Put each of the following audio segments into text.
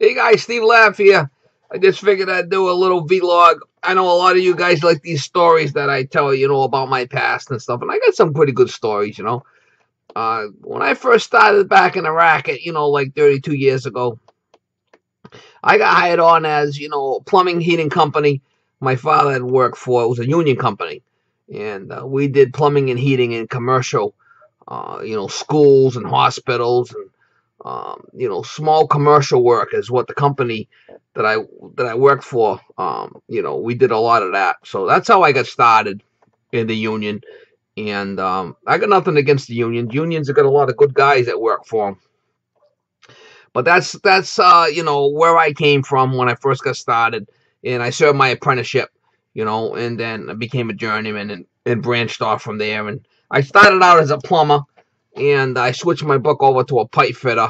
Hey guys, Steve Laugh here. I just figured I'd do a little vlog. I know a lot of you guys like these stories that I tell, about my past and stuff, and I got some pretty good stories. When I first started back in the racket, like 32 years ago, I got hired on as, a plumbing heating company my father had worked for. It was a union company, and we did plumbing and heating in commercial, schools and hospitals and small commercial work is what the company that I worked for. We did a lot of that. So that's how I got started in the union. And I got nothing against the union. Unions have got a lot of good guys that work for them. But that's where I came from when I first got started, and I served my apprenticeship, and then I became a journeyman and branched off from there. And I started out as a plumber, and I switched my book over to a pipe fitter,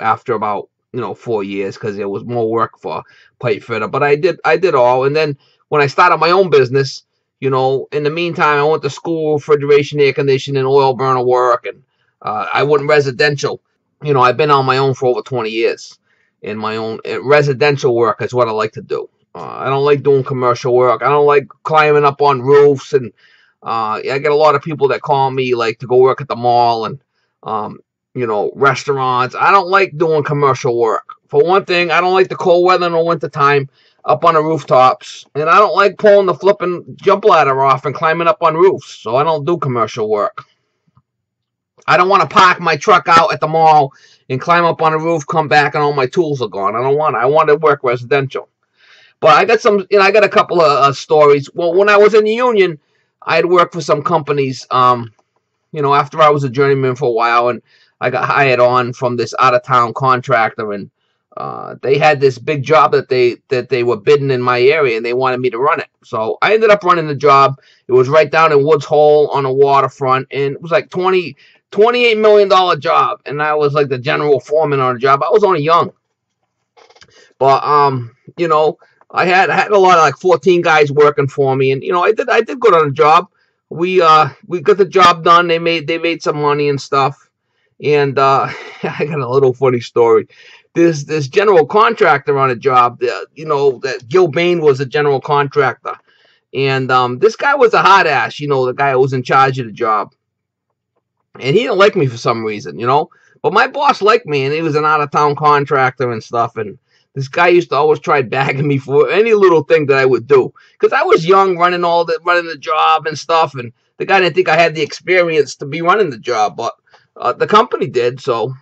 after about 4 years, because there was more work for pipe fitter. But I did all, and then when I started my own business, in the meantime, I went to school, refrigeration, air conditioning, oil burner work, and I went residential. I've been on my own for over 20 years, and my own residential work is what I like to do. I don't like doing commercial work. I don't like climbing up on roofs, and I get a lot of people that call me like to go work at the mall and restaurants. I don't like doing commercial work. For one thing, I don't like the cold weather in the wintertime up on the rooftops, and I don't like pulling the flipping jump ladder off and climbing up on roofs, so I don't do commercial work. I don't want to park my truck out at the mall and climb up on the roof, come back, and all my tools are gone. I want to work residential. But I got a couple of stories. Well, when I was in the union, I had worked for some companies, after I was a journeyman for a while, and I got hired on from this out-of-town contractor, and they had this big job that they were bidding in my area, and they wanted me to run it. So I ended up running the job. It was right down in Woods Hole on the waterfront, and it was like $28 million job, and I was like the general foreman on the job. I was only young, but I had a lot of like 14 guys working for me, and I did good on the job. We got the job done. They made some money and stuff, and I got a little funny story. This general contractor on a job, that Gil Bain was a general contractor, and this guy was a hot ass, the guy who was in charge of the job. And he didn't like me for some reason, But my boss liked me, and he was an out-of-town contractor and stuff. And this guy used to always try bagging me for any little thing that I would do. Because I was young, running the job and stuff. And the guy didn't think I had the experience to be running the job. But the company did, so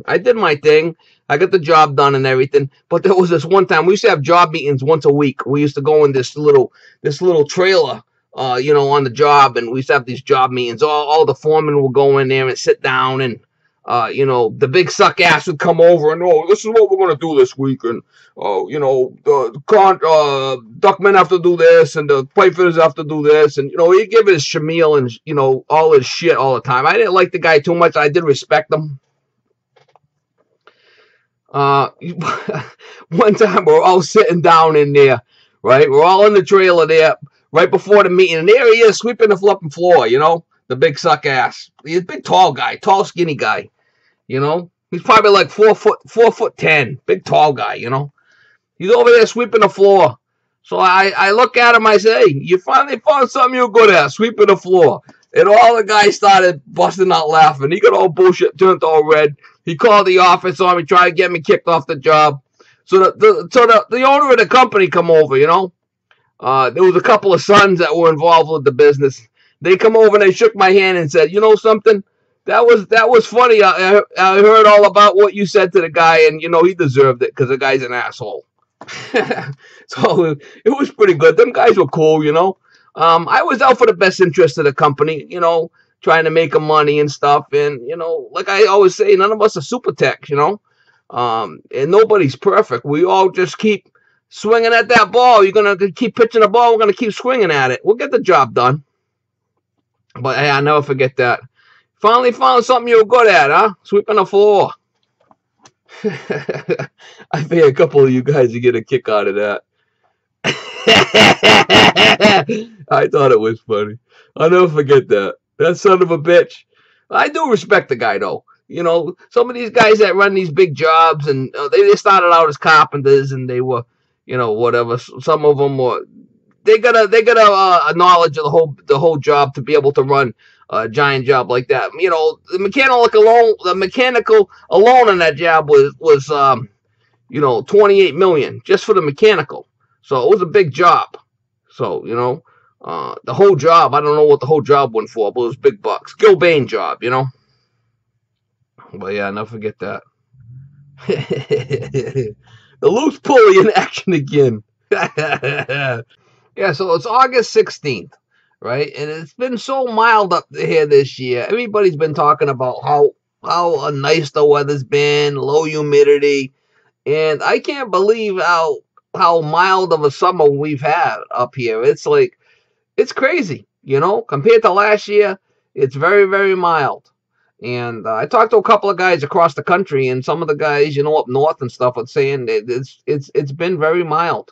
I did my thing. I got the job done and everything. But there was this one time, we used to have job meetings once a week. We used to go in this little trailer, on the job, and we used to have these job meetings. All the foremen would go in there and sit down, and the big suck ass would come over and, this is what we're gonna do this week, and the duckmen have to do this, and the pipe fitters have to do this, and he'd give his shamil and all his shit all the time. I didn't like the guy too much. I did respect him. One time we're all sitting down in there, right? We're all in the trailer there right before the meeting, and there he is sweeping the flipping floor, the big suck ass. He's a big tall guy, tall skinny guy, He's probably like 4'10", big tall guy, He's over there sweeping the floor. So I look at him, I say, hey, you finally found something you're good at, sweeping the floor. And all the guys started busting out laughing. He got all bullshit, turned all red. He called the office on me, tried to get me kicked off the job. So the owner of the company come over, there was a couple of sons that were involved with the business. They come over and they shook my hand and said, you know something? That was funny. I heard all about what you said to the guy, and he deserved it because the guy's an asshole. So it was pretty good. Them guys were cool, I was out for the best interest of the company, trying to make them money and stuff. And like I always say, none of us are super techs, and nobody's perfect. We all just keep swinging at that ball. You're going to keep pitching the ball. We're going to keep swinging at it. We'll get the job done. But hey, I'll never forget that. Finally found something you were good at, huh? Sweeping the floor. I think a couple of you guys would get a kick out of that. I thought it was funny. I'll never forget that. That son of a bitch. I do respect the guy, though. You know, some of these guys that run these big jobs, and they started out as carpenters, and they were, you know, whatever. Some of them were. They got a knowledge of the whole job to be able to run a giant job like that. You know, the mechanical alone on that job was you know, 28 million just for the mechanical. So it was a big job. So, you know, the whole job, I don't know what the whole job went for, but it was big bucks. Gilbane job, you know. But yeah, never forget that. The loose pulley in action again. Yeah, so it's August 16th, right? And it's been so mild up here this year. Everybody's been talking about how nice the weather's been, low humidity, and I can't believe how mild of a summer we've had up here. It's like, it's crazy, you know, compared to last year. It's very, very mild. And I talked to a couple of guys across the country, and some of the guys, you know, up north and stuff, are saying that it's been very mild.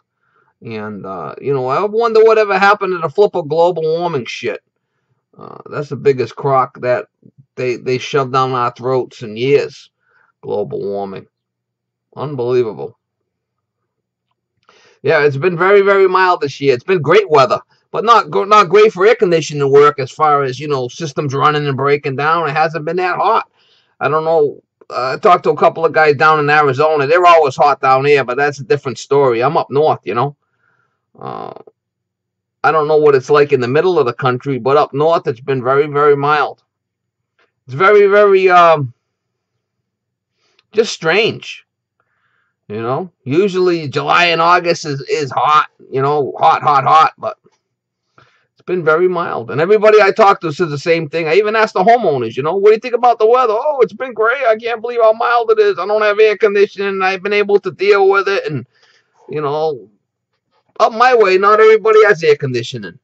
And you know, I wonder whatever happened to the flip of global warming shit. That's the biggest crock that they shoved down our throats in years. Global warming, unbelievable. Yeah, it's been very, very mild this year. It's been great weather, but not great for air conditioning work as far as, you know, systems running and breaking down. It hasn't been that hot. I don't know. I talked to a couple of guys down in Arizona. They're always hot down here, but that's a different story. I'm up north, you know. Uh, I don't know what it's like in the middle of the country, but up north it's been very, very mild. It's very, very just strange. You know, usually July and August is hot, you know, hot, hot, hot, but it's been very mild. And everybody I talk to says the same thing. I even asked the homeowners, you know, what do you think about the weather? Oh, it's been great. I can't believe how mild it is. I don't have air conditioning. I've been able to deal with it. And, you know, up my way, not everybody has air conditioning.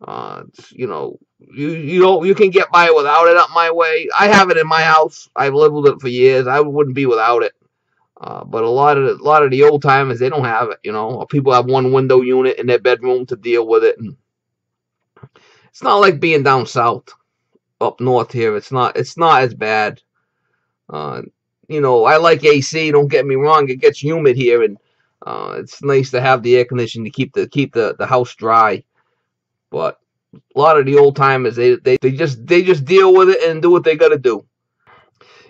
You know, you can get by without it up my way. I have it in my house. I've lived with it for years. I wouldn't be without it. But a lot of the old timers, they don't have it. You know, people have one window unit in their bedroom to deal with it, and it's not like being down south. Up north here, it's not as bad. Uh, you know, I like AC. Don't get me wrong; it gets humid here, and it's nice to have the air conditioning to keep the house dry. But a lot of the old timers, they just deal with it and do what they got to do.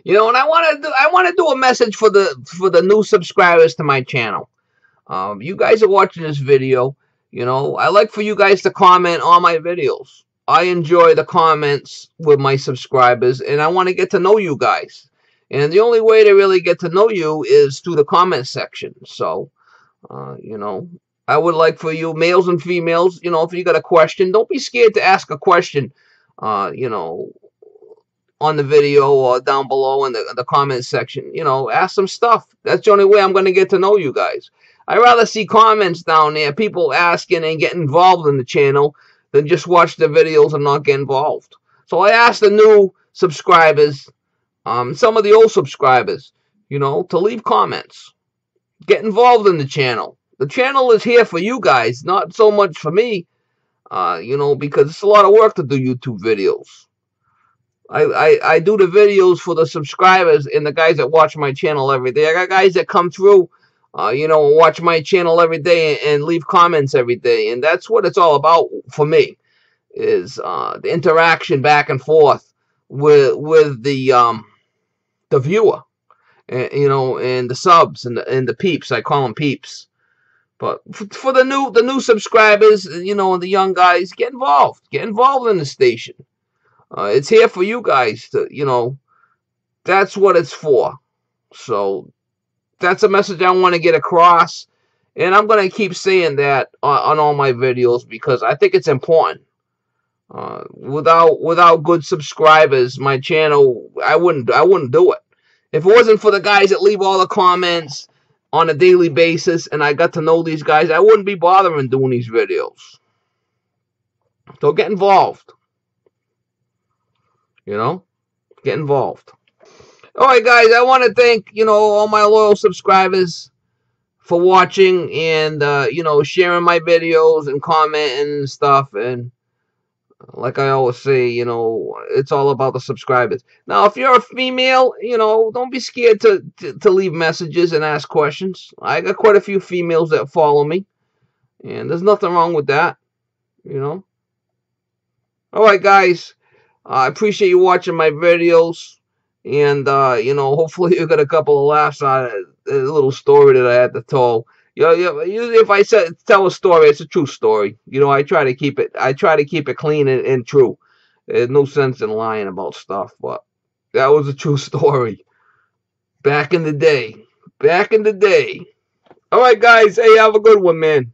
You know, and I want to do a message for the new subscribers to my channel. You guys are watching this video. You know, I like for you guys to comment on my videos. I enjoy the comments with my subscribers, and I want to get to know you guys. And the only way to really get to know you is through the comment section. So, you know, I would like for you, males and females, you know, if you got a question, don't be scared to ask a question, you know, on the video or down below in the comment section. You know, ask some stuff. That's the only way I'm going to get to know you guys. I'd rather see comments down there, people asking and getting involved in the channel, than just watch the videos and not get involved. So I asked the new subscribers, some of the old subscribers, you know, to leave comments. Get involved in the channel. The channel is here for you guys, not so much for me, you know, because it's a lot of work to do YouTube videos. I do the videos for the subscribers and the guys that watch my channel every day. I got guys that come through, you know, watch my channel every day and leave comments every day. And that's what it's all about for me, is the interaction back and forth with the viewer, and, you know, and the subs and the peeps. I call them peeps. But for the new subscribers, you know, and the young guys, get involved. Get involved in the station. It's here for you guys to, you know, that's what it's for. So that's a message I want to get across. And I'm going to keep saying that on all my videos, because I think it's important. Without good subscribers, my channel, I wouldn't do it. If it wasn't for the guys that leave all the comments on a daily basis, and I got to know these guys, I wouldn't be bothering doing these videos. So get involved. You know, get involved. All right, guys, I want to thank, you know, all my loyal subscribers for watching and, you know, sharing my videos and commenting and stuff. And Like I always say, you know, it's all about the subscribers. Now, if you're a female, you know, don't be scared to leave messages and ask questions. I got quite a few females that follow me, and there's nothing wrong with that, you know. All right, guys, I appreciate you watching my videos, and you know, hopefully you got a couple of laughs on it, a little story that I had to tell. Usually if I tell a story, it's a true story. You know, I try to keep it clean and true. There's no sense in lying about stuff, but that was a true story. Back in the day. Back in the day. All right, guys. Hey, have a good one, man.